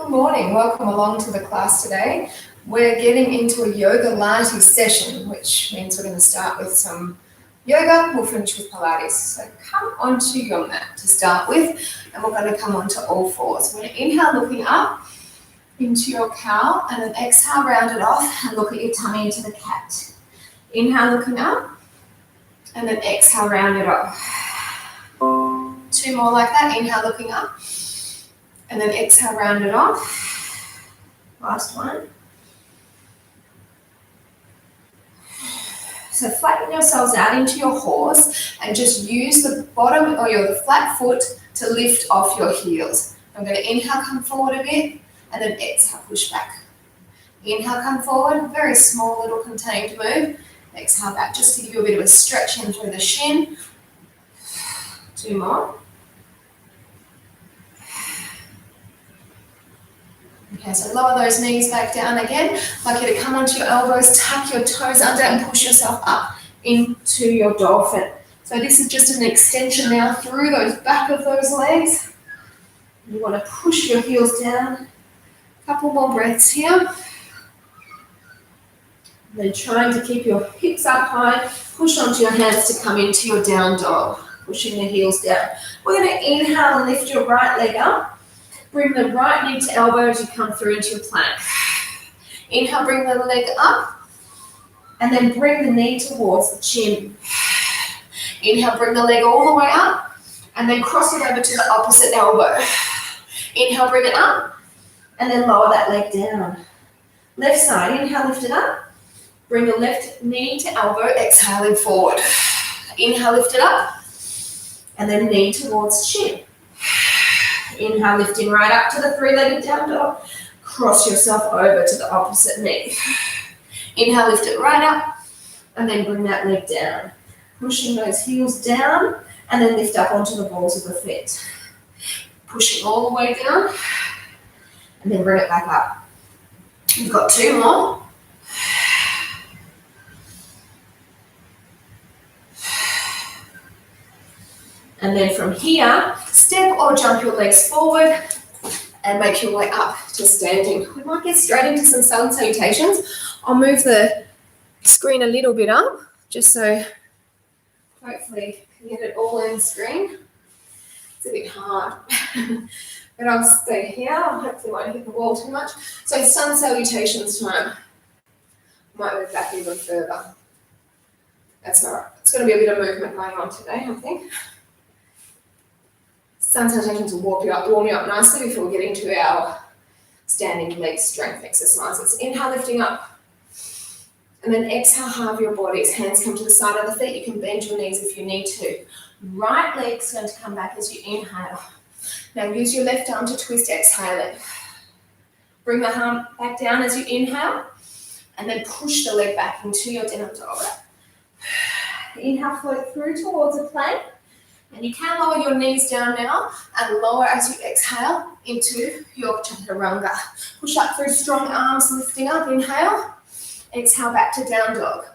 Good morning, welcome along to the class today. We're getting into a Yogalates session, which means we're going to start with some yoga, we'll finish with Pilates. So come onto your mat to start with, and we're going to come onto all fours. We're going to inhale looking up into your cow, and then exhale, round it off, and look at your tummy into the cat. Inhale looking up, and then exhale, round it off. Two more like that, inhale looking up, and then exhale, round it off. Last one. So flatten yourselves out into your horse and just use the bottom or the flat foot to lift off your heels. I'm going to inhale, come forward a bit, and then exhale, push back. Inhale, come forward, very small little contained move. Exhale back, just to give you a bit of a stretch in through the shin. Two more. Okay, so lower those knees back down again. I'd like you to come onto your elbows, tuck your toes under and push yourself up into your dolphin. So this is just an extension now through those back of those legs. You want to push your heels down. A couple more breaths here. Then trying to keep your hips up high, push onto your hands to come into your down dog, pushing the heels down. We're going to inhale and lift your right leg up. Bring the right knee to elbow as you come through into your plank. Inhale, bring the leg up, and then bring the knee towards the chin. Inhale, bring the leg all the way up, and then cross it over to the opposite elbow. Inhale, bring it up, and then lower that leg down. Left side, inhale, lift it up. Bring the left knee to elbow, exhaling forward. Inhale, lift it up, and then knee towards chin. Inhale, lifting right up to the three-legged down dog. Cross yourself over to the opposite knee. Inhale, lift it right up, and then bring that leg down. Pushing those heels down, and then lift up onto the balls of the feet. Pushing all the way down, and then bring it back up. You've got two more. And then from here, step or jump your legs forward and make your way up to standing. We might get straight into some sun salutations. I'll move the screen a little bit up, just so hopefully you can get it all in screen. It's a bit hard, but I'll stay here. I hopefully won't hit the wall too much. So sun salutations time. Might move back even further. That's all right. It's going to be a bit of movement going on today, I think. Sun salutations will warm you up nicely before we get into our standing leg strength exercises. Inhale, lifting up. And then exhale, halve your bodies. Hands come to the side of the feet. You can bend your knees if you need to. Right leg's going to come back as you inhale. Now use your left arm to twist, exhaling. Bring the arm back down as you inhale. And then push the leg back into your down dog. Inhale, float through towards a plank. And you can lower your knees down now and lower as you exhale into your chaturanga. Push up through strong arms, lifting up, inhale. Exhale back to down dog.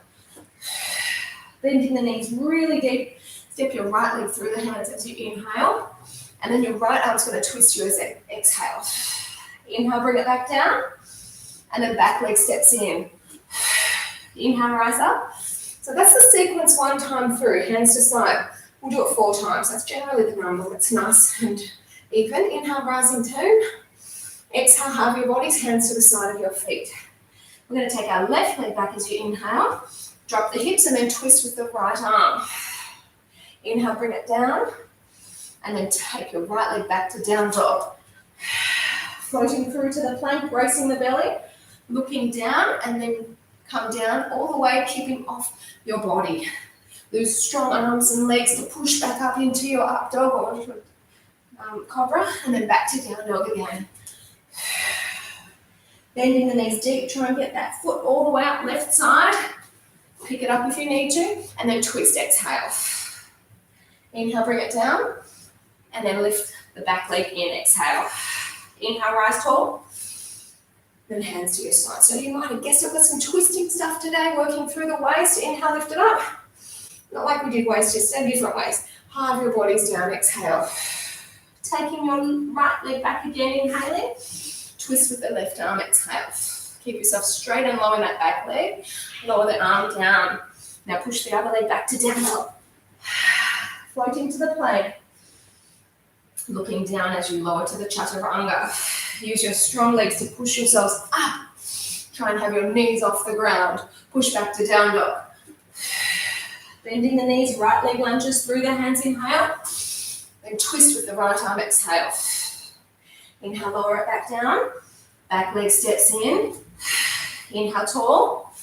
Bending the knees really deep. Step your right leg through the hands as you inhale. And then your right arm's going to twist you as you exhale. Inhale, bring it back down. And then back leg steps in. Inhale, rise up. So that's the sequence one time through, hands to side. We'll do it 4 times. That's generally the number. That's nice and even. Inhale, rising two. Exhale, halve your bodies, hands to the side of your feet. We're going to take our left leg back as you inhale. Drop the hips and then twist with the right arm. Inhale, bring it down. And then take your right leg back to down dog. Floating through to the plank, bracing the belly. Looking down and then come down all the way, keeping off your body. Those strong arms and legs to push back up into your up dog or into cobra, and then back to down dog again. Bending the knees deep, try and get that foot all the way up left side. Pick it up if you need to, and then twist, exhale. Inhale, bring it down, and then lift the back leg in, exhale. Inhale, rise tall, then hands to your side. So you might have guessed I've got some twisting stuff today, working through the waist. Inhale, lift it up. Not like we did waist yesterday, different ways. Halve your bodies down, exhale. Taking your right leg back again, inhaling. Twist with the left arm, exhale. Keep yourself straight and low in that back leg. Lower the arm down. Now push the other leg back to down dog. Floating to the plank. Looking down as you lower to the chaturanga. Use your strong legs to push yourselves up. Try and have your knees off the ground. Push back to down dog. Bending the knees, right leg lunges through the hands, inhale. Then twist with the right arm, exhale. Inhale, lower it back down. Back leg steps in. Inhale, tall.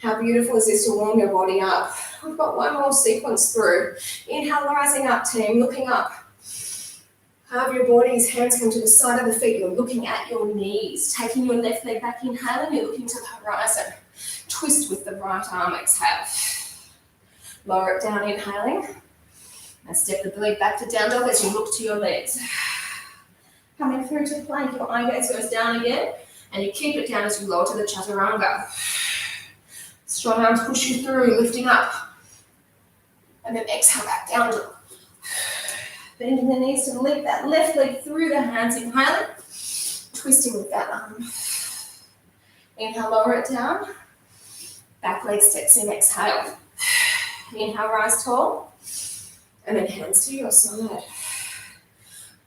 How beautiful is this to warm your body up? We've got one more sequence through. Inhale, rising up, team, looking up. Have your body's hands come to the side of the feet. You're looking at your knees. Taking your left leg back, inhaling, you're looking to the horizon. Twist with the right arm, exhale. Lower it down, inhaling. And step the leg back to down dog as you look to your legs. Coming through to plank, your eye gaze goes down again, and you keep it down as you lower to the chaturanga. Strong arms push you through, lifting up. And then exhale back down dog. Bending the knees to lift that left leg through the hands, inhaling. Twisting with that arm. Inhale, lower it down. Back leg steps in, exhale. Inhale, rise tall. And then hands to your side.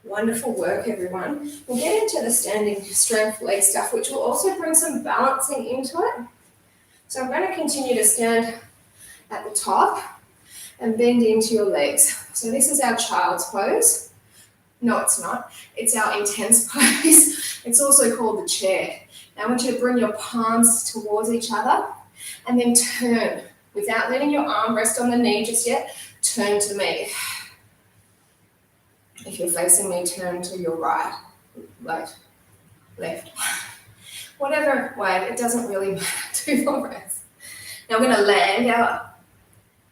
Wonderful work, everyone. We'll get into the standing strength leg stuff, which will also bring some balancing into it. So I'm going to continue to stand at the top and bend into your legs. So this is our child's pose. No, it's not. It's our intense pose. It's also called the chair. Now I want you to bring your palms towards each other and then turn. Without letting your arm rest on the knee just yet, turn to me. If you're facing me, turn to your right, left. Whatever way, it doesn't really matter. 2 more breaths. Now we're going to land our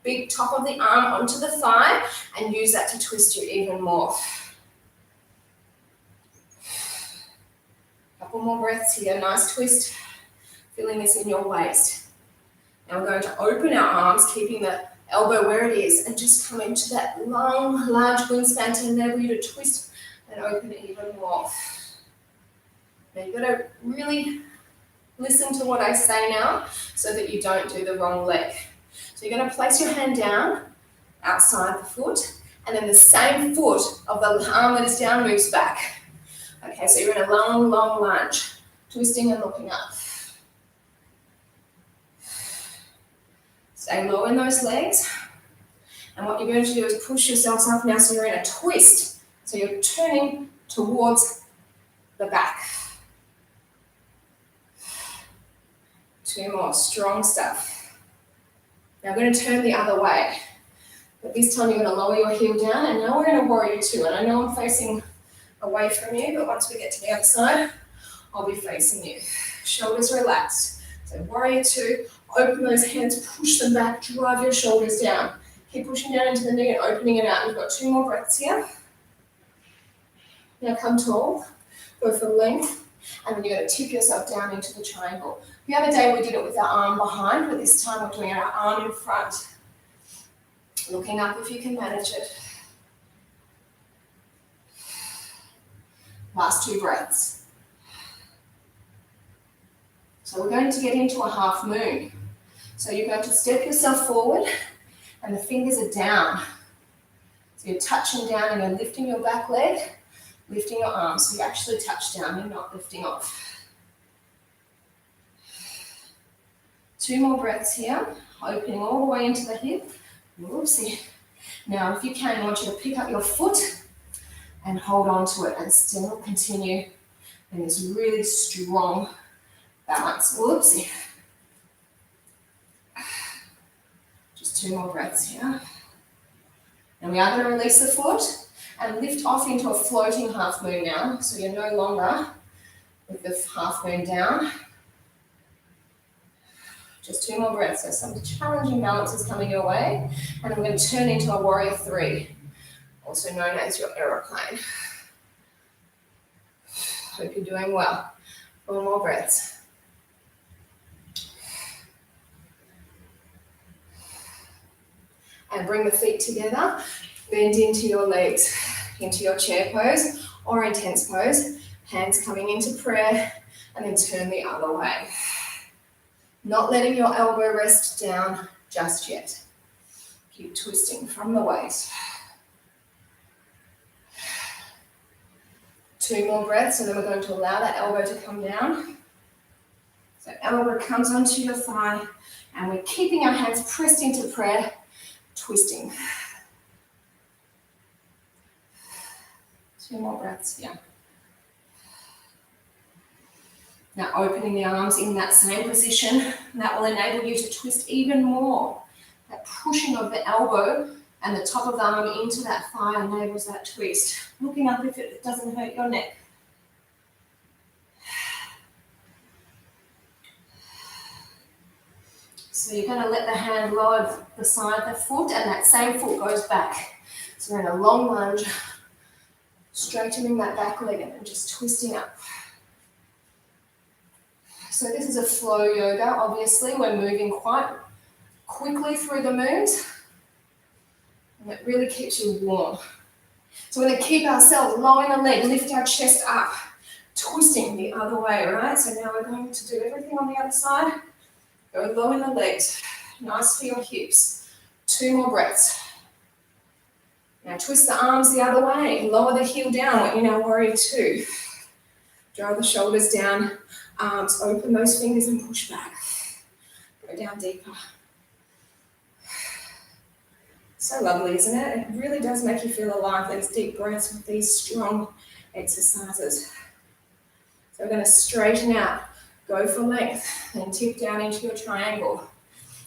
big top of the arm onto the thigh and use that to twist you even more. Couple more breaths here. Nice twist. Feeling this in your waist. Now we're going to open our arms, keeping the elbow where it is, and just come into that long, large wingspan to enable you to twist and open it even more. Now you've got to really listen to what I say now so that you don't do the wrong leg. So you're going to place your hand down outside the foot, and then the same foot of the arm that is down moves back. Okay, so you're in a long, long lunge, twisting and looking up. Stay low in those legs. And what you're going to do is push yourselves up now so you're in a twist. So you're turning towards the back. 2 more, strong stuff. Now I'm going to turn the other way. But this time you're going to lower your heel down, and now we're in a warrior 2. And I know I'm facing away from you, but once we get to the other side, I'll be facing you. Shoulders relaxed. So warrior 2, open those hands, push them back, drive your shoulders down. Keep pushing down into the knee and opening it out. We've got 2 more breaths here. Now come tall, go for length, and then you're going to tip yourself down into the triangle. The other day we did it with our arm behind, but this time we're doing our arm in front. Looking up if you can manage it. Last 2 breaths. So we're going to get into a half moon. So you're going to step yourself forward and the fingers are down. So you're touching down and you're lifting your back leg, lifting your arms. So you actually touch down, you're not lifting off. 2 more breaths here, opening all the way into the hip. Whoopsie. Now, if you can, I want you to pick up your foot and hold on to it and still continue in this really strong balance. Whoopsie. Just 2 more breaths here. And we are going to release the foot and lift off into a floating half moon now. So you're no longer with the half moon down. Just 2 more breaths. So some challenging balances coming your way. And then we're going to turn into a warrior 3, also known as your aeroplane. Hope you're doing well. 4 more breaths. And bring the feet together. Bend into your legs, into your chair pose or intense pose. Hands coming into prayer, and then turn the other way. Not letting your elbow rest down just yet. Keep twisting from the waist. 2 more breaths, and then we're going to allow that elbow to come down. So elbow comes onto your thigh, and we're keeping our hands pressed into prayer, twisting. 2 more breaths here. Now opening the arms in that same position, that will enable you to twist even more. That pushing of the elbow and the top of the arm into that thigh enables that twist. Looking up if it doesn't hurt your neck. So you're going to let the hand lower beside the foot, and that same foot goes back. So we're in a long lunge, straightening that back leg and then just twisting up. So this is a flow yoga, obviously. We're moving quite quickly through the moves, and it really keeps you warm. So we're going to keep ourselves low in the leg, lift our chest up, twisting the other way, right? So now we're going to do everything on the other side. Go low in the legs, nice for your hips. 2 more breaths. Now twist the arms the other way, lower the heel down in our warrior 2. Draw the shoulders down, arms open those fingers and push back. Go down deeper. So lovely, isn't it? It really does make you feel alive, these deep breaths with these strong exercises. So we're going to straighten out, go for length, and tip down into your triangle.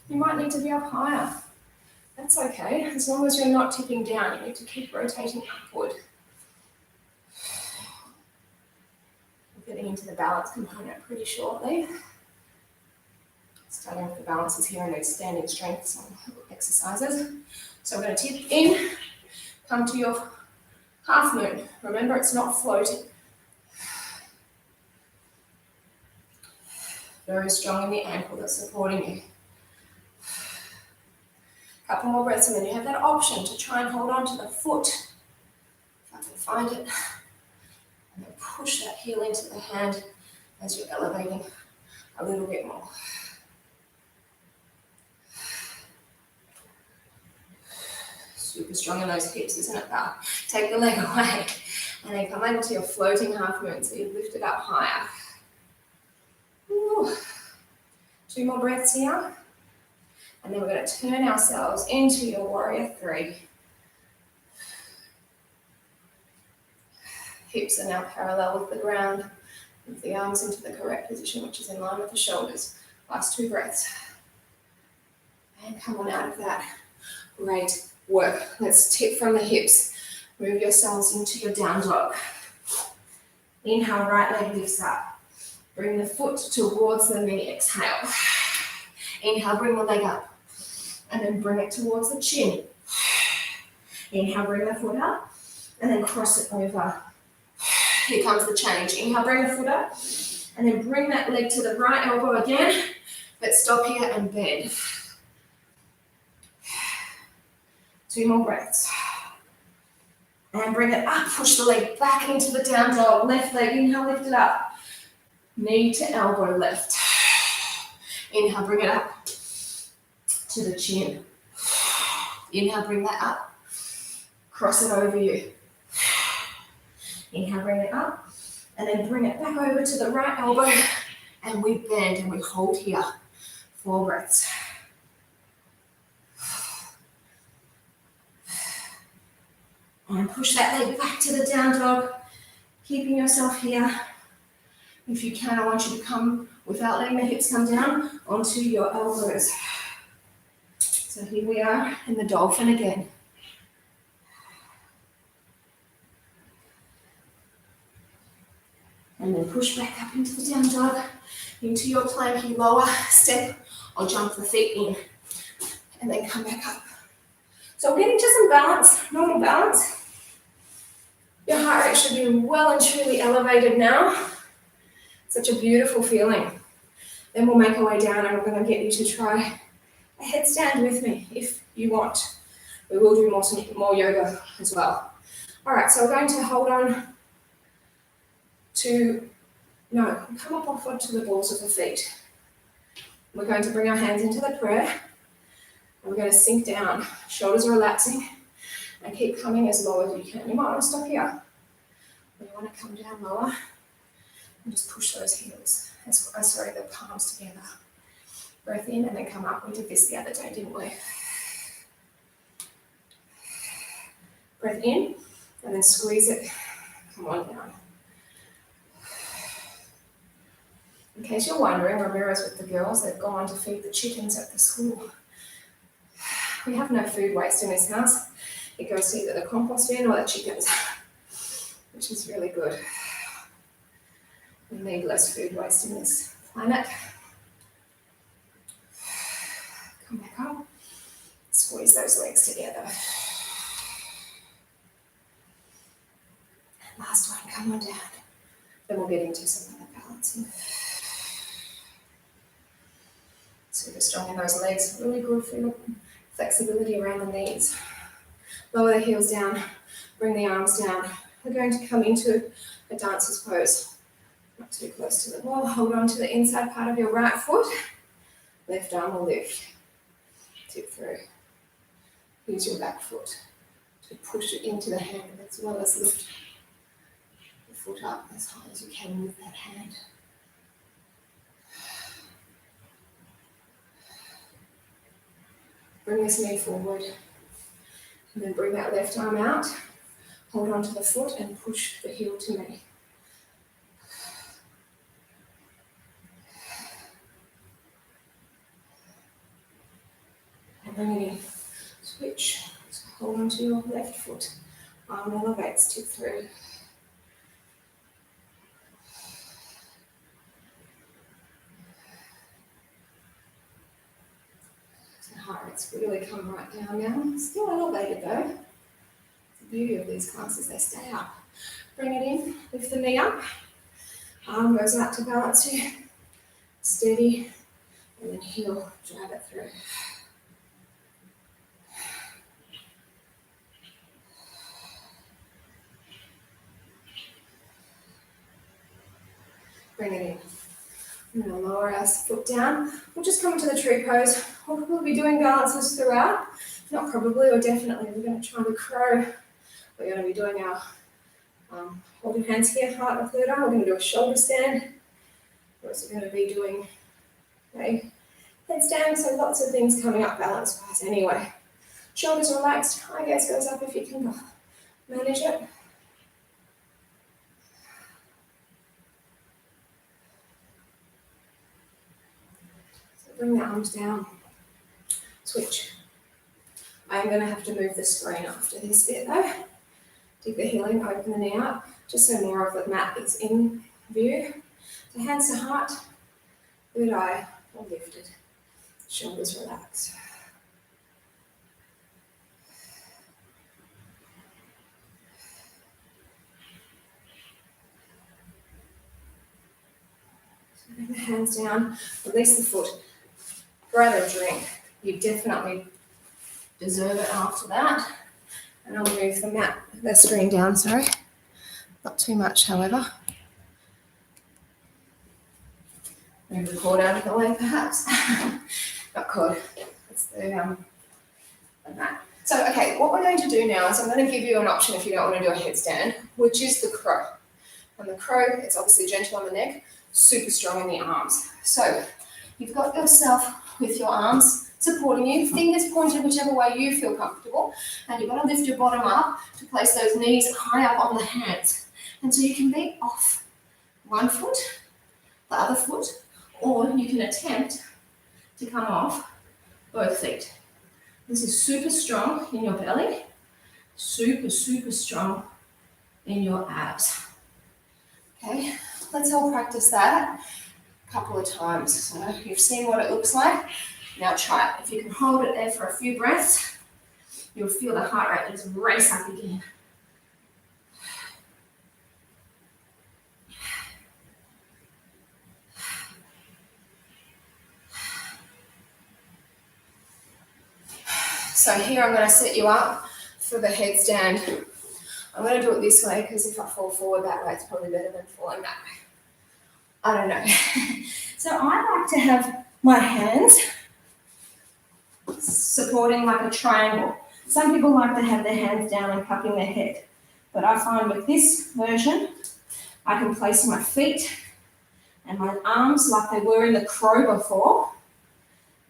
You might need to be up higher. That's okay, as long as you're not tipping down, you need to keep rotating upward. We're getting into the balance component pretty shortly. Starting with the balances here in those standing strength exercises. So we're going to tip in, come to your half moon. Remember, it's not floating. Very strong in the ankle that's supporting you. Couple more breaths, and then you have that option to try and hold on to the foot, if I can find it, and then push that heel into the hand as you're elevating a little bit more. Super strong in those hips, isn't it, pal? Take the leg away, and then come into your floating half moon, so you lift it up higher. Ooh. 2 more breaths here. And then we're going to turn ourselves into your warrior 3. Hips are now parallel with the ground. Move the arms into the correct position, which is in line with the shoulders. Last 2 breaths. And come on out of that. Great work. Let's tip from the hips. Move yourselves into your down dog. Inhale, right leg lifts up. Bring the foot towards the knee. Exhale. Inhale, bring the leg up. And then bring it towards the chin. Inhale, bring the foot up. And then cross it over. Here comes the change. Inhale, bring the foot up. And then bring that leg to the right elbow again. But stop here and bend. 2 more breaths. And bring it up. Push the leg back into the down dog. Left leg, inhale, lift it up. Knee to elbow left. Inhale, bring it up to the chin. Inhale, bring that up. Cross it over you. Inhale, bring it up. And then bring it back over to the right elbow. And we bend and we hold here. 4 breaths. And push that leg back to the down dog. Keeping yourself here. If you can, I want you to come, without letting the hips come down, onto your elbows. So here we are in the dolphin again. And then push back up into the down dog, into your planky lower step, or jump the feet in. And then come back up. So we're getting to some balance, normal balance. Your heart rate should be well and truly elevated now. Such a beautiful feeling. Then we'll make our way down and we're going to get you to try a headstand with me if you want. We will do more yoga as well. All right, so we're going to hold on come up upward to the balls of the feet. We're going to bring our hands into the prayer, and we're going to sink down. Shoulders are relaxing, and keep coming as low as you can. You might want to stop here. When you want to come down lower, and just push those heels, the palms together. Breath in and then come up. We did this the other day, didn't we? Breath in and then squeeze it. Come on down. In case you're wondering, Ramira's with the girls. They've gone to feed the chickens at the school. We have no food waste in this house. It goes to either the compost bin or the chickens, which is really good. We need less food waste in this planet. Come back up. Squeeze those legs together. Last one, come on down. Then we'll get into some other balancing. Super strong in those legs. Really good for your flexibility around the knees. Lower the heels down. Bring the arms down. We're going to come into a dancer's pose. Not too close to the wall. Hold on to the inside part of your right foot. Left arm will lift. Tip through. Use your back foot to push it into the hand as well as lift the foot up as high as you can with that hand. Bring this knee forward and then bring that left arm out. Hold on to the foot and push the heel to me. And bring it in. Switch. So hold on to your left foot. Arm elevates, tip through. So heart rate's really come right down now. Still elevated though. The beauty of these classes, they stay up. Bring it in, lift the knee up. Arm goes out to balance you. Steady. And then heel, drive it through. Bring it in. I'm going to lower our foot down. We'll just come into the tree pose. We'll be doing balances throughout. Not probably or definitely. We're going to try the crow. We're going to be doing our holding hands here, heart and third arm. We're going to do a shoulder stand. We're also going to be doing a headstand. So lots of things coming up balance-wise anyway. Shoulders relaxed. High gaze goes up if you can manage it. Bring the arms down. Switch. I'm going to have to move the screen after this bit though. Dig the heel in, open the knee up, just so more of the mat is in view. So hands to heart, third eye all lifted, shoulders relaxed. So bring the hands down, release the foot. Grab a drink. You definitely deserve it after that. And I'll move the screen down, sorry. Not too much, however. Move the cord out of the way, perhaps. Not cord. It's the mat. So, okay, what we're going to do now is I'm going to give you an option if you don't want to do a headstand, which is the crow. And the crow, it's obviously gentle on the neck, super strong in the arms. So, you've got yourself with your arms supporting you, fingers pointed whichever way you feel comfortable, and you've got to lift your bottom up to place those knees high up on the hands. And so you can be off one foot, the other foot, or you can attempt to come off both feet. This is super strong in your belly, super, super strong in your abs. Okay, let's all practice that a couple of times. So you've seen what it looks like. Now try it. If you can hold it there for a few breaths, you'll feel the heart rate just race up again. So here I'm going to set you up for the headstand. I'm going to do it this way because if I fall forward that way, it's probably better than falling that way. I don't know. So I like to have my hands supporting like a triangle. Some people like to have their hands down and cupping their head. But I find with this version, I can place my feet and my arms like they were in the crow before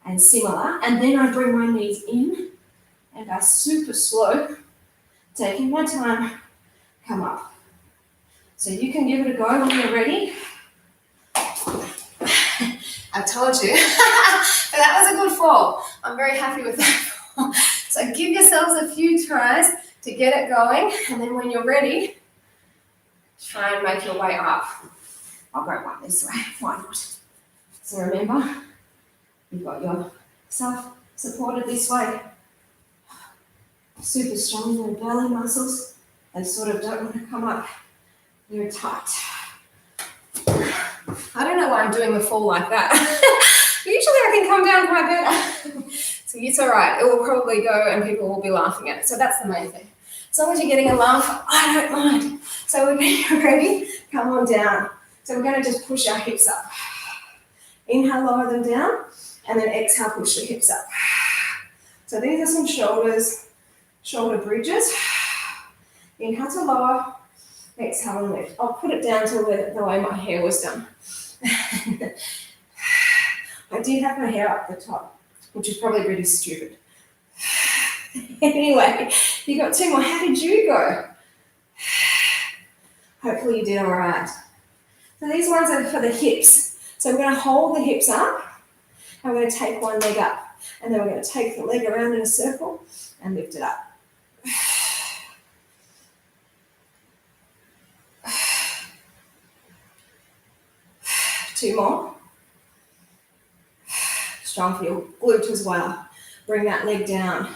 and similar. And then I bring my knees in and I super slow, taking my time, come up. So you can give it a go when you're ready. I told you. But that was a good fall. I'm very happy with that. So give yourselves a few tries to get it going, and then when you're ready, try and make your way up. I'll go one this way, why not? So remember, you've got yourself supported this way. Super strong in your belly muscles. They sort of don't want to come up. They're tight. I don't know why I'm doing the fall like that. Usually I can come down quite better. So it's all right. It will probably go and people will be laughing at it. So that's the main thing. As long as you're getting a laugh, I don't mind. So when you're ready, come on down. So we're going to just push our hips up. Inhale, lower them down, and then exhale, push the hips up. So these are some shoulder bridges. Inhale to lower, exhale and lift. I'll put it down to the way my hair was done. I did have my hair up the top, which is probably really stupid. Anyway, you got two more. How did you go? Hopefully you did all right. So these ones are for the hips. So we're going to hold the hips up, and we're going to take one leg up. And then we're going to take the leg around in a circle and lift it up. Two more. Strong for your glute as well. Bring that leg down.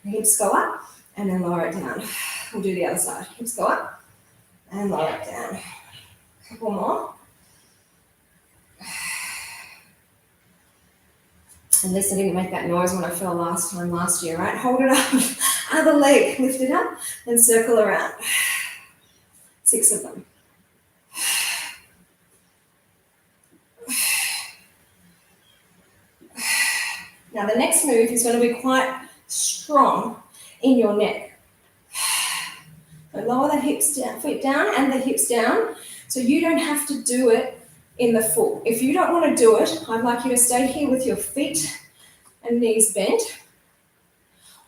The hips go up and then lower it down. We'll do the other side. Hips go up and lower it down. A couple more. Unless I didn't make that noise when I fell last year, right? Hold it up. Other leg, lift it up and circle around. 6 of them. Now the next move is going to be quite strong in your neck. So lower the hips down, feet down and the hips down. So you don't have to do it in the full. If you don't want to do it, I'd like you to stay here with your feet and knees bent,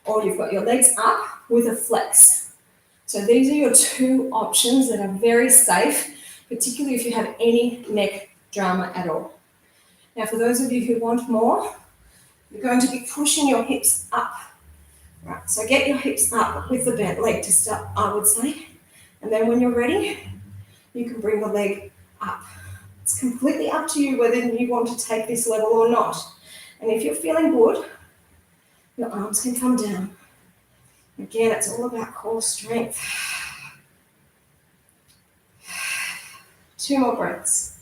or you've got your legs up with a flex. So these are your two options that are very safe, particularly if you have any neck drama at all. Now for those of you who want more, you're going to be pushing your hips up. Right, so get your hips up with the bent leg to start, I would say. And then when you're ready, you can bring the leg up. It's completely up to you whether you want to take this level or not. And if you're feeling good, your arms can come down. Again, it's all about core strength. 2 more breaths.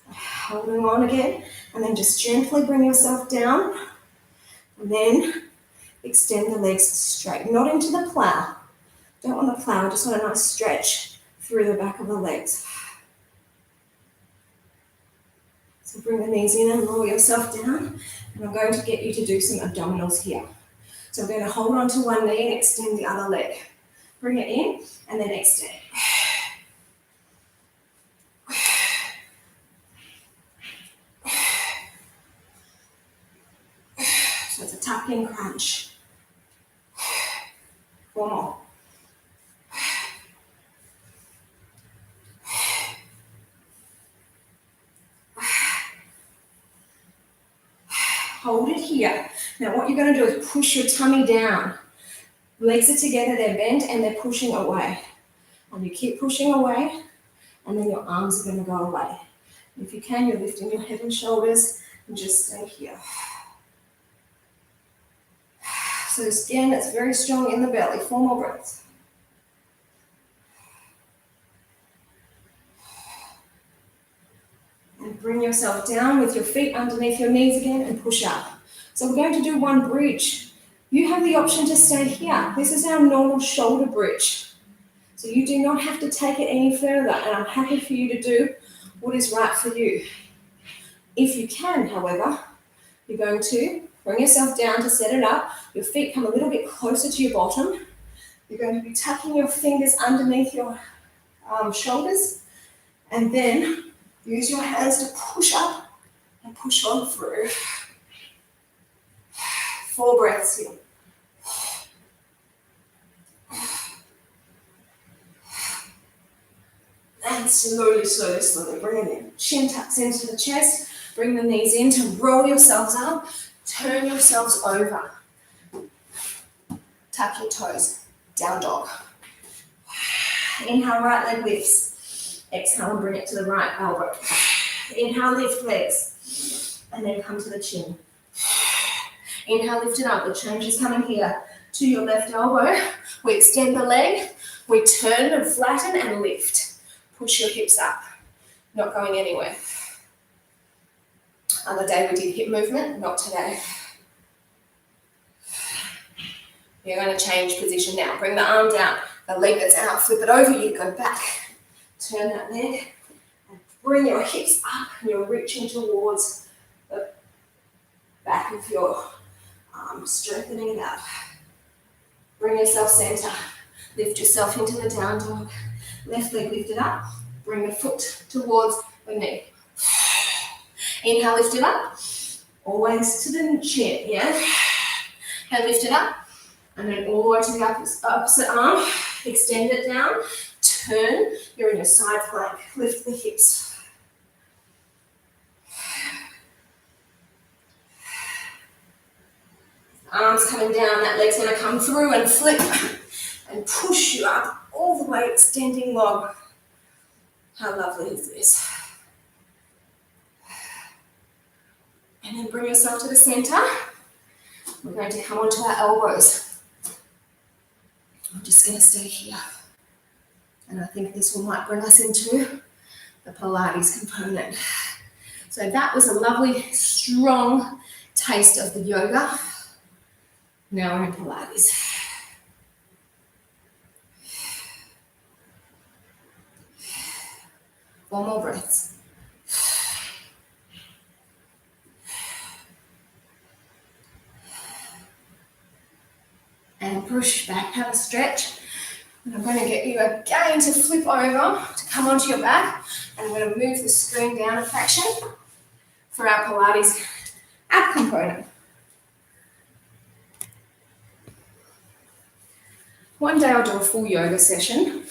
Holding on again, and then just gently bring yourself down, and then extend the legs straight, not into the plow. Don't want the plow, just want a nice stretch through the back of the legs. So bring the knees in and lower yourself down, and I'm going to get you to do some abdominals here. So I'm going to hold on to one knee and extend the other leg. Bring it in, and then extend. So it's a tuck in crunch. 4 more. Hold it here. Now what you're going to do is push your tummy down. Legs are together, they're bent, and they're pushing away. And you keep pushing away, and then your arms are going to go away. If you can, you're lifting your head and shoulders, and just stay here. So again, it's very strong in the belly. 4 more breaths. And bring yourself down with your feet underneath your knees again and push up. So we're going to do one bridge You have the option to stay here. This is our normal shoulder bridge. So you do not have to take it any further, and I'm happy for you to do what is right for you. If you can, however, you're going to bring yourself down to set it up. Your feet come a little bit closer to your bottom. You're going to be tucking your fingers underneath your shoulders, and then use your hands to push up and push on through. 4 breaths here. And slowly, slowly, slowly bring it in. Chin tucks into the chest. Bring the knees in to roll yourselves up. Turn yourselves over. Tuck your toes. Down dog. Inhale, right leg lifts. Exhale and bring it to the right elbow. Inhale, lift legs. And then come to the chin. Inhale, lift it up. The change is coming here to your left elbow. We extend the leg. We turn and flatten and lift. Push your hips up. Not going anywhere. Other day we did hip movement, not today. You're going to change position now. Bring the arm down. The leg that's out, flip it over. You go back. Turn that leg. And bring your hips up. And you're reaching towards the back of your arm. Strengthening it out. Bring yourself center. Lift yourself into the down dog. Left leg lifted up. Bring the foot towards the knee. Inhale, lift it up. Always to the chin, yeah? And lift it up. And then all the way to the opposite arm. Extend it down. Turn. You're in your side plank. Lift the hips. Arms coming down. That leg's going to come through and flip and push you up all the way, extending log. How lovely is this? And then bring yourself to the center. We're going to come onto our elbows. I'm just going to stay here. And I think this might bring us into the Pilates component. So that was a lovely, strong taste of the yoga. Now we're in Pilates. Four more breaths. And push back, have a stretch. And I'm going to get you again to flip over, to come onto your back. And I'm going to move the screen down a fraction for our Pilates ab component. One day I'll do a full yoga session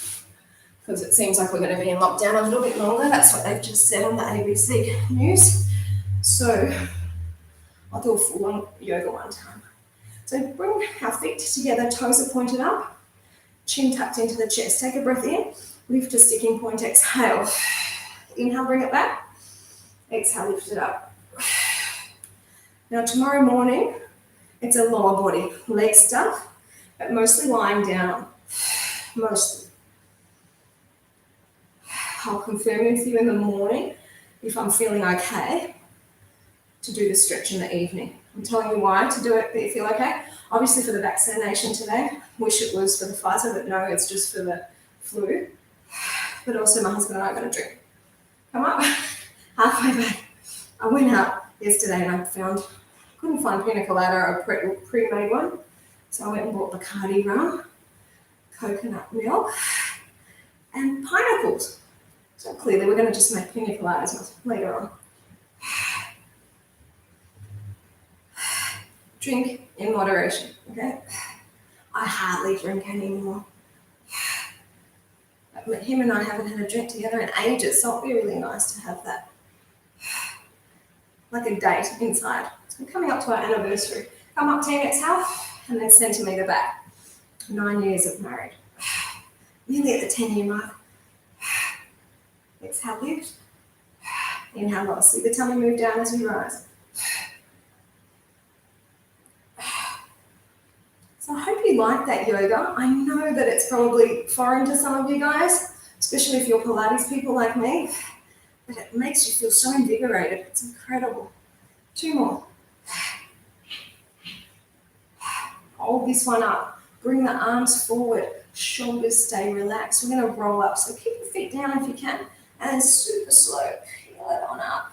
because it seems like we're going to be in lockdown a little bit longer. That's what they've just said on the ABC news. So I'll do a full yoga one time. So bring our feet together, toes are pointed up, chin tucked into the chest. Take a breath in, lift to sticking point, exhale. Inhale, bring it back. Exhale, lift it up. Now tomorrow morning, it's a lower body, leg stuff, but mostly lying down, mostly. I'll confirm with you in the morning if I'm feeling okay to do the stretch in the evening. I'm telling you why to do it, but you feel okay. Obviously for the vaccination today, wish it was for the Pfizer, but no, it's just for the flu. But also my husband and I are going to drink. Come up, halfway back. I went out yesterday and couldn't find pina colada or a pre-made one. So I went and bought Bacardi rum, coconut milk, and pineapples. So clearly we're going to just make pina coladas later on. Drink in moderation, okay? I hardly drink anymore. But him and I haven't had a drink together in ages, so it'll be really nice to have that. Like a date inside. So we're coming up to our anniversary. Come up, team, exhale, and then centimetre back. 9 years of married. Nearly at the 10-year mark. Exhale, lift. Inhale, loss. See the tummy move down as we rise. So I hope you like that yoga. I know that it's probably foreign to some of you guys, especially if you're Pilates people like me, but it makes you feel so invigorated. It's incredible. 2 more. Hold this one up. Bring the arms forward. Shoulders stay relaxed. We're going to roll up. So keep your feet down if you can. And then super slow. Peel it on up.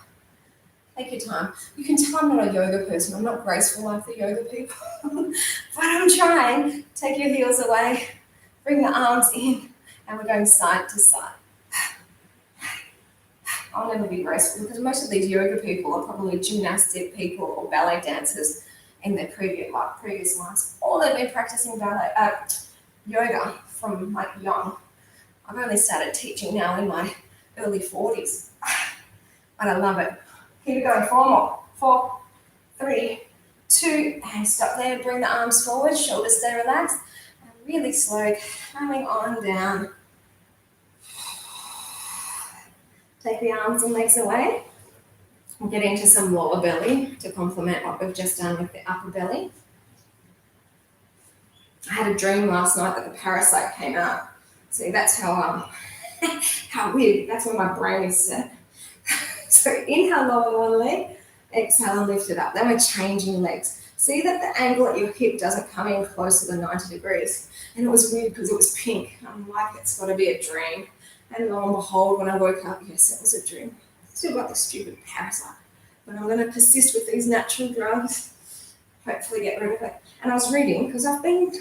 Take your time. You can tell I'm not a yoga person. I'm not graceful like the yoga people. But I'm trying. Take your heels away. Bring the arms in. And we're going side to side. I'll never be graceful because most of these yoga people are probably gymnastic people or ballet dancers in their previous lives. Or they've been practicing yoga from like young. I've only started teaching now in my early 40s. And I love it. Keep it going. 4 more. 4, 3, 2, and stop there. Bring the arms forward. Shoulders stay relaxed. And really slow, coming on down. Take the arms and legs away. We'll get into some lower belly to complement what we've just done with the upper belly. I had a dream last night that the parasite came out. See, that's how weird, that's where my brain is set. So inhale, lower one leg, exhale and lift it up. Then we're changing legs. See that the angle at your hip doesn't come in closer than 90 degrees. And it was weird because it was pink. I'm like, it's got to be a dream. And lo and behold, when I woke up, yes, it was a dream. Still got the stupid parasite. But I'm going to persist with these natural drugs. Hopefully get rid of it. And I was reading, because I've been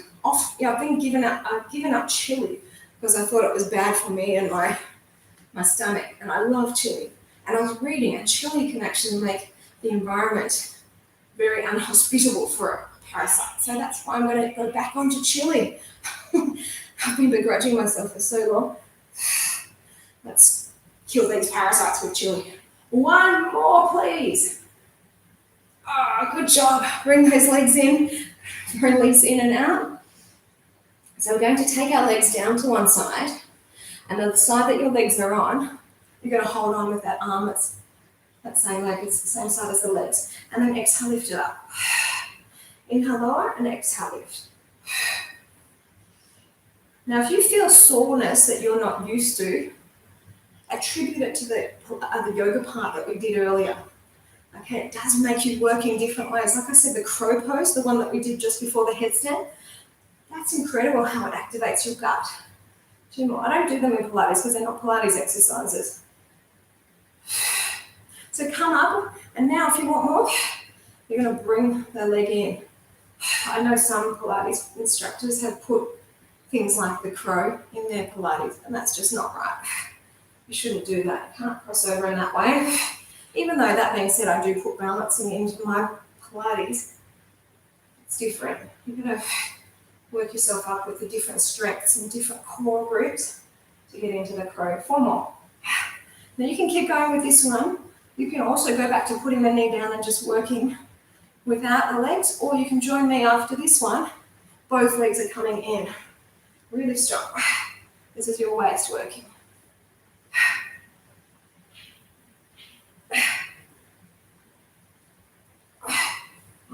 given up chili because I thought it was bad for me and my stomach. And I love chili. And I was reading, and chili can actually make the environment very unhospitable for a parasite. So that's why I'm going to go back onto chili. I've been begrudging myself for so long. Let's kill these parasites with chili. 1 more, please. Oh, good job. Bring those legs in. Release in and out. So we're going to take our legs down to one side, and the side that your legs are on, you're going to hold on with that arm that's that same leg, it's the same side as the legs. And then exhale, lift it up. Inhale, lower, and exhale, lift. Now, if you feel soreness that you're not used to, attribute it to the yoga part that we did earlier. Okay, it does make you work in different ways. Like I said, the crow pose, the one that we did just before the headstand, that's incredible how it activates your gut. 2 more. I don't do them in Pilates because they're not Pilates exercises. So come up, and now if you want more, you're going to bring the leg in. I know some Pilates instructors have put things like the crow in their Pilates, and that's just not right. You shouldn't do that. You can't cross over in that way. Even though, that being said, I do put balancing into my Pilates, it's different. You're going to work yourself up with the different strengths and different core groups to get into the crow. 4 more. Now you can keep going with this one. You can also go back to putting the knee down and just working without the legs, or you can join me after this one. Both legs are coming in. Really strong. This is your waist working.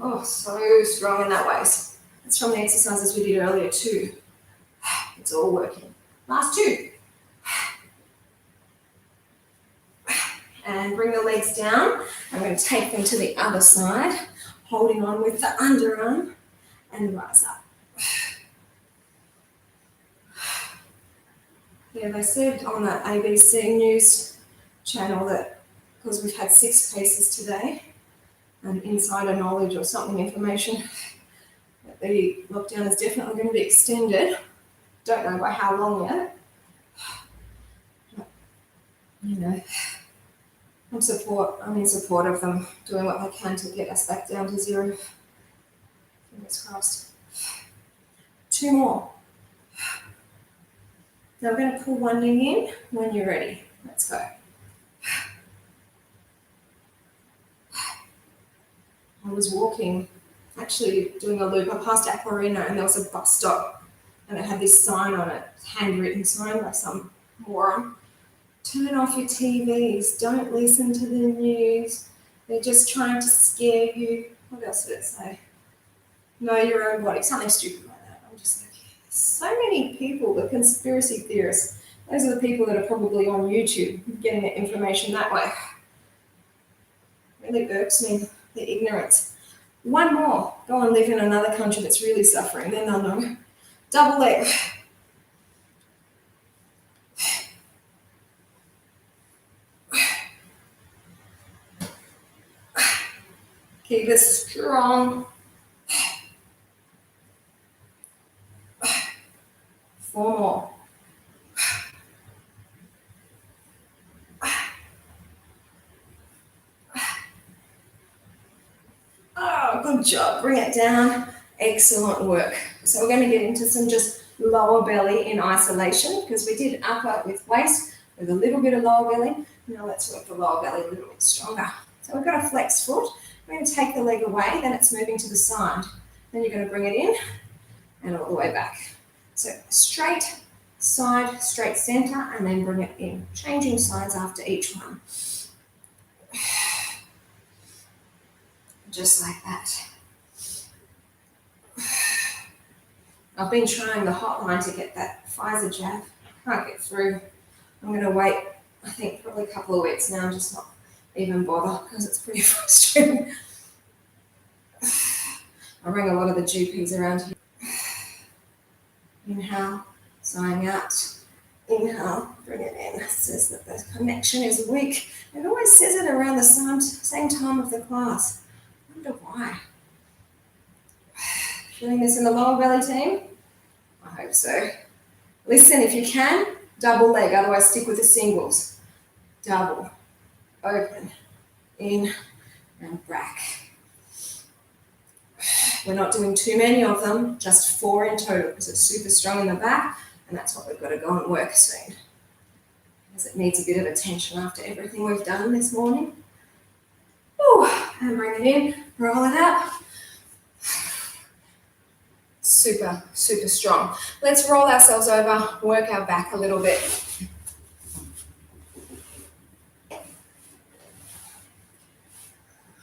Oh, so strong in that waist. That's from the exercises we did earlier too. It's all working. Last 2. And bring the legs down. I'm going to take them to the other side, holding on with the underarm, and rise up. Yeah, they said on the ABC News channel that because we've had 6 cases today, and insider knowledge or something, information, that the lockdown is definitely going to be extended. Don't know by how long yet. But, you know, I'm in support of them doing what they can to get us back down to 0. Fingers crossed. 2 more. Now I'm going to pull one knee in when you're ready. Let's go. I was walking, actually doing a loop. I passed Aquarina and there was a bus stop and it had this sign on it, handwritten sign by some moron. Turn off your TVs, don't listen to the news. They're just trying to scare you. What else did it say? Know your own body, something stupid like that. I'm just like, so many people, the conspiracy theorists, those are the people that are probably on YouTube getting their information that way. It really irks me, the ignorance. One more. Go and live in another country that's really suffering. Then they'll know. Double leg. Keep it strong. 4 more. Oh, good job. Bring it down. Excellent work. So we're going to get into some just lower belly in isolation because we did upper with waist with a little bit of lower belly. Now let's work the lower belly a little bit stronger. So we've got a flex foot. We're going to take the leg away, then it's moving to the side. Then you're going to bring it in and all the way back. So straight side, straight center, and then bring it in. Changing sides after each one. Just like that. I've been trying the hotline to get that Pfizer jab. Can't get through. I'm going to wait, I think, probably a couple of weeks now, just not even bother because it's pretty frustrating. I ring a lot of the GPs around here. Inhale, sighing out. Inhale, bring it in. It says that the connection is weak. It always says it around the same time of the class. I wonder why. Feeling this in the lower belly, team? I hope so. Listen, if you can, double leg, otherwise stick with the singles. Double, open, in, and back. We're not doing too many of them, just 4 in total because it's super strong in the back, and that's what we've got to go and work soon. Because it needs a bit of attention after everything we've done this morning. Ooh, and bring it in, roll it up. Super, super strong. Let's roll ourselves over, work our back a little bit.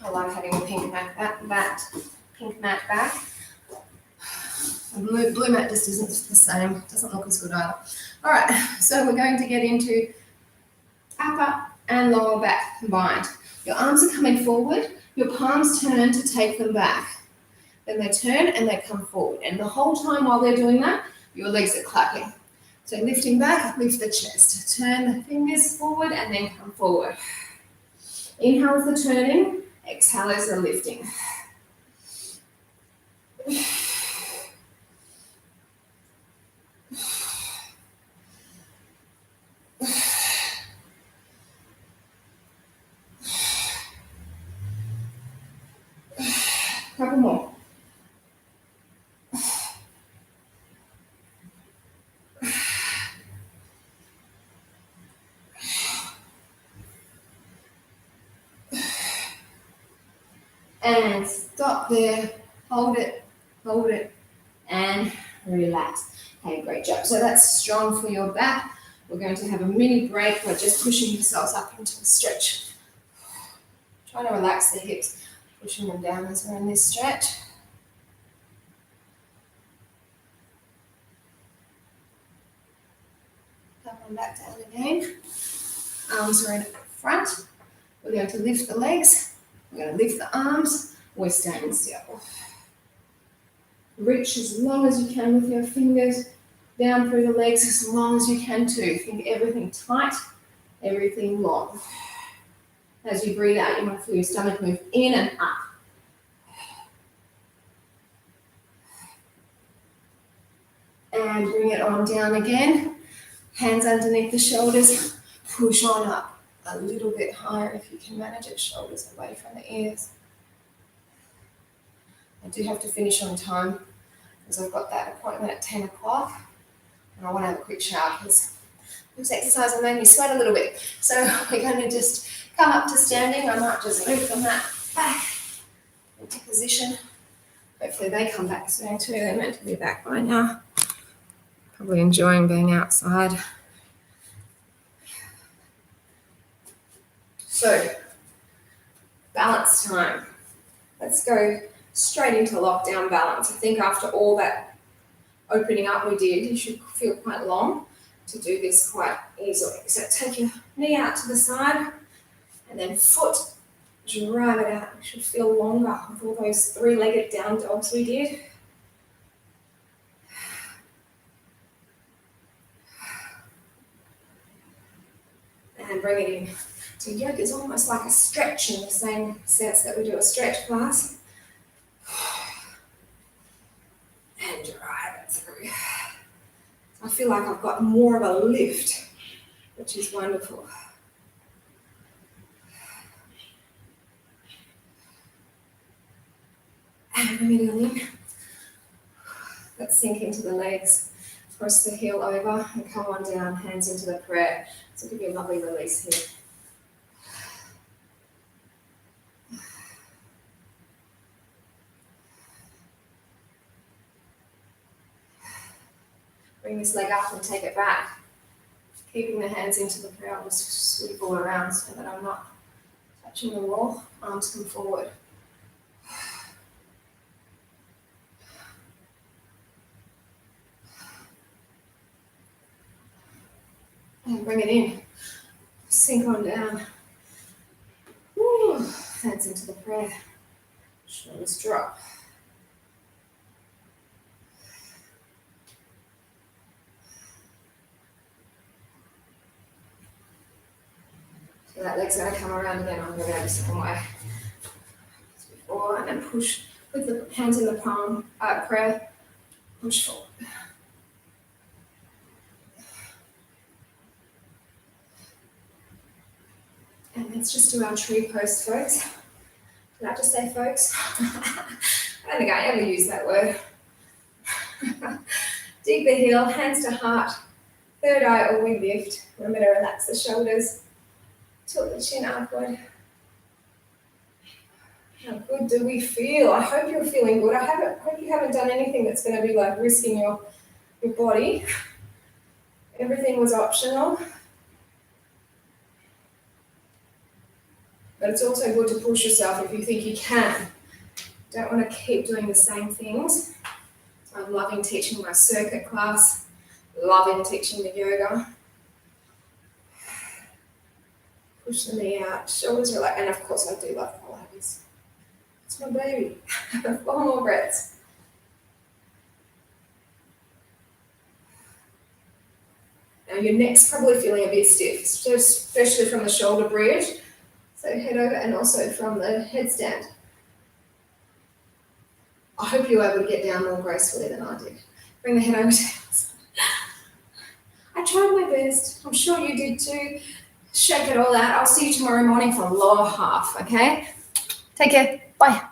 I like having a pink mat back. The blue mat just isn't the same. It doesn't look as good either. All right, so we're going to get into upper and lower back combined. Your arms are coming forward. Your palms turn to take them back. Then they turn and they come forward. And the whole time while they're doing that, your legs are clapping. So lifting back, lift the chest. Turn the fingers forward and then come forward. Inhale is the turning. Exhale is the lifting. Couple more. And stop there, hold it, and relax. Okay, great job. So that's strong for your back. We're going to have a mini break by just pushing yourselves up into a stretch. Trying to relax the hips, pushing them down as we're in this stretch. Come on back down again. Arms are in front. We're going to lift the legs. We're going to lift the arms. We're standing still. Reach as long as you can with your fingers down through the legs as long as you can too. Think everything tight, everything long. As you breathe out, you want to feel your stomach move in and up. And bring it on down again. Hands underneath the shoulders. Push on up a little bit higher if you can manage it. Shoulders away from the ears. I do have to finish on time because I've got that appointment at 10 o'clock and I want to have a quick shower because this exercise will make me sweat a little bit. So we're going to just come up to standing. I might just move the mat back into position. Hopefully they come back soon too. They're meant to be back by now. Probably enjoying being outside. So, balance time. Let's go straight into lockdown balance. I think after all that opening up we did, you should feel quite long to do this quite easily. So take your knee out to the side and then foot Drive it out. You should feel longer with all those three-legged down dogs we did. And bring it in. So yoga is almost like a stretch in the same sense that we do a stretch class. And drive it through. I feel like I've got more of a lift, which is wonderful. And bring it in. Let's sink into the legs. Press the heel over and come on down, hands into the prayer. So give you a lovely release here. Bring this leg up and take it back. Keeping the hands into the prayer, I'll just sweep all around so that I'm not touching the wall. Arms come forward. And bring it in. Sink on down. Woo. Hands into the prayer. Shoulders drop. So that leg's going to come around again. I'm going to go the second way. As before, and then push with the hands in the palm. Prayer. Push forward. And let's just do our tree pose, folks. Did I just say folks? I don't think I ever use that word. Dig the heel, hands to heart, third eye or we lift. Remember to relax the shoulders, tilt the chin upward. How good do we feel? I hope you're feeling good. I hope you haven't done anything that's going to be like risking your body. Everything was optional. But it's also good to push yourself if you think you can. Don't want to keep doing the same things. I'm loving teaching my circuit class, loving teaching the yoga. Push the knee out, shoulders relax, and of course I do love Pilates. It's my baby. 4 more breaths. Now your neck's probably feeling a bit stiff, especially from the shoulder bridge. So head over and also from the headstand. I hope you were able to get down more gracefully than I did. Bring the head over to I tried my best. I'm sure you did too. Shake it all out. I'll see you tomorrow morning for lower half, okay? Take care. Bye.